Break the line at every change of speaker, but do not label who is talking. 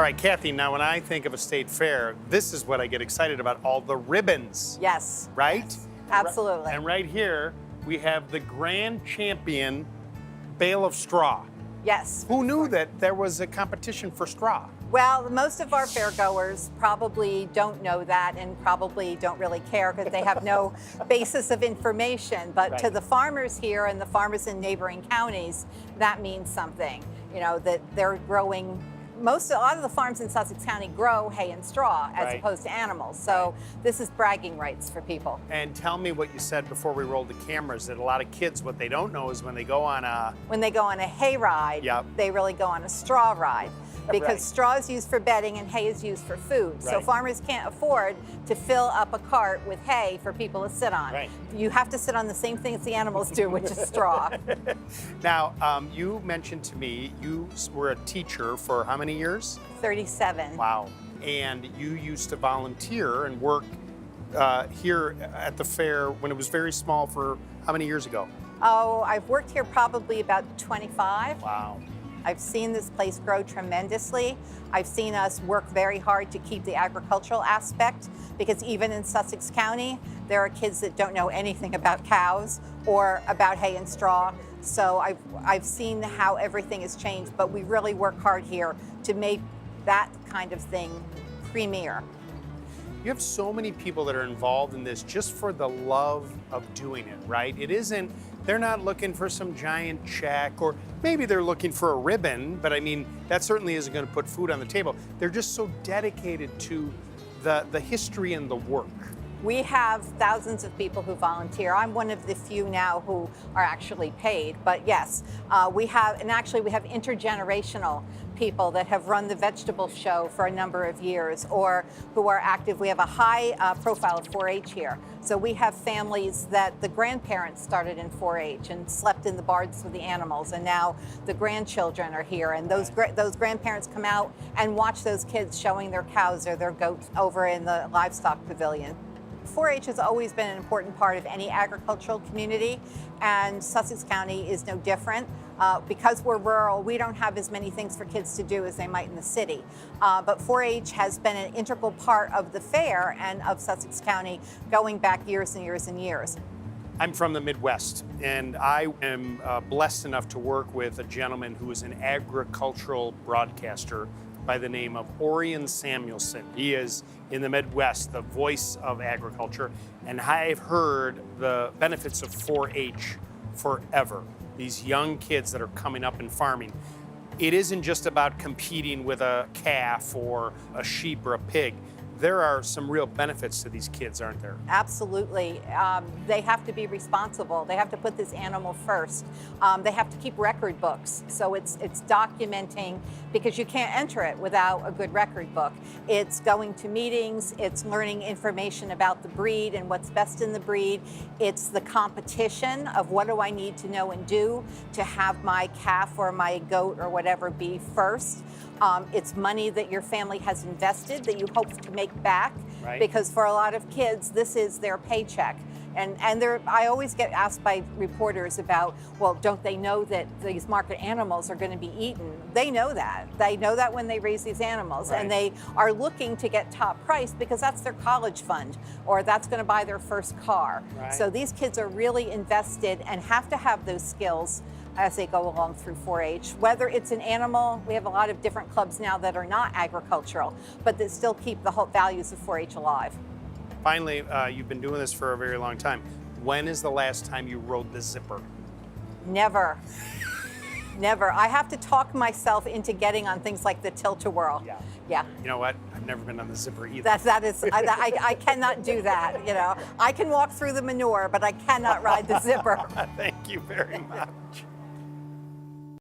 All right, Kathy, now when I think of a state fair, this is what I get excited about, all the ribbons.
Yes.
Right?
Yes, absolutely.
And right here, we have the grand champion bale of straw.
Yes.
Who knew that there was a competition for straw?
Well, most of our fairgoers probably don't know that and probably don't really care because they have no basis of information. But to the farmers here and the farmers in neighboring counties, that means something. You know, that they're growing. A lot of the farms in Sussex County grow hay and straw as opposed to animals. So this is bragging rights for people. And
tell me what you said before we rolled the cameras, that a lot of kids, what they don't know is when they go on a
hay ride, they really go on a straw ride. Because straw is used for bedding and hay is used for food. So farmers can't afford to fill up a cart with hay for people to sit on. You have to sit on the same things the animals do, which is straw.
Now, you mentioned to me you were a teacher for how many years?
37.
Wow. And you used to volunteer and work here at the fair when it was very small for how many years ago?
Oh, I've worked here probably about 25.
Wow.
I've seen this place grow tremendously. I've seen us work very hard to keep the agricultural aspect, because even in Sussex County, there are kids that don't know anything about cows or about hay and straw. So I've seen how everything has changed, but we really work hard here to make that kind of thing premier.
You have so many people that are involved in this just for the love of doing it, right? They're not looking for some giant check, or maybe they're looking for a ribbon, but I mean, that certainly isn't going to put food on the table. They're just so dedicated to the history and the work.
We have thousands of people who volunteer. I'm one of the few now who are actually paid, but yes, we have intergenerational people that have run the vegetable show for a number of years or who are active. We have a high profile of 4-H here. So we have families that the grandparents started in 4-H and slept in the barns with the animals, and now the grandchildren are here, and those grandparents come out and watch those kids showing their cows or their goats over in the livestock pavilion. 4-H has always been an important part of any agricultural community, and Sussex County is no different. Because we're rural, we don't have as many things for kids to do as they might in the city. But 4-H has been an integral part of the fair and of Sussex County going back years and years and years.
I'm from the Midwest, and I am blessed enough to work with a gentleman who is an agricultural broadcaster by the name of Orion Samuelson. He is in the Midwest, the voice of agriculture, and I've heard the benefits of 4-H forever. These young kids that are coming up in farming. It isn't just about competing with a calf or a sheep or a pig. There are some real benefits to these kids, aren't there?
Absolutely. They have to be responsible. They have to put this animal first. They have to keep record books. So it's documenting, because you can't enter it without a good record book. It's going to meetings. It's learning information about the breed and what's best in the breed. It's the competition of what do I need to know and do to have my calf or my goat or whatever be first. It's money that your family has invested that you hope to make back, because for a lot of kids, this is their paycheck. And I always get asked by reporters about, well, don't they know that these market animals are going to be eaten? They know that. They know that when they raise these animals, and they are looking to get top price because that's their college fund, or that's going to buy their first car. So these kids are really invested and have to have those skills as they go along through 4-H. Whether it's an animal, we have a lot of different clubs now that are not agricultural, but that still keep the whole values of 4-H alive.
Finally, you've been doing this for a very long time. When is the last time you rode the zipper?
Never. Never. I have to talk myself into getting on things like the tilt-a-whirl. Yeah.
You know what? I've never been on the zipper either.
I cannot do that. You know, I can walk through the manure, but I cannot ride the zipper.
Thank you very much.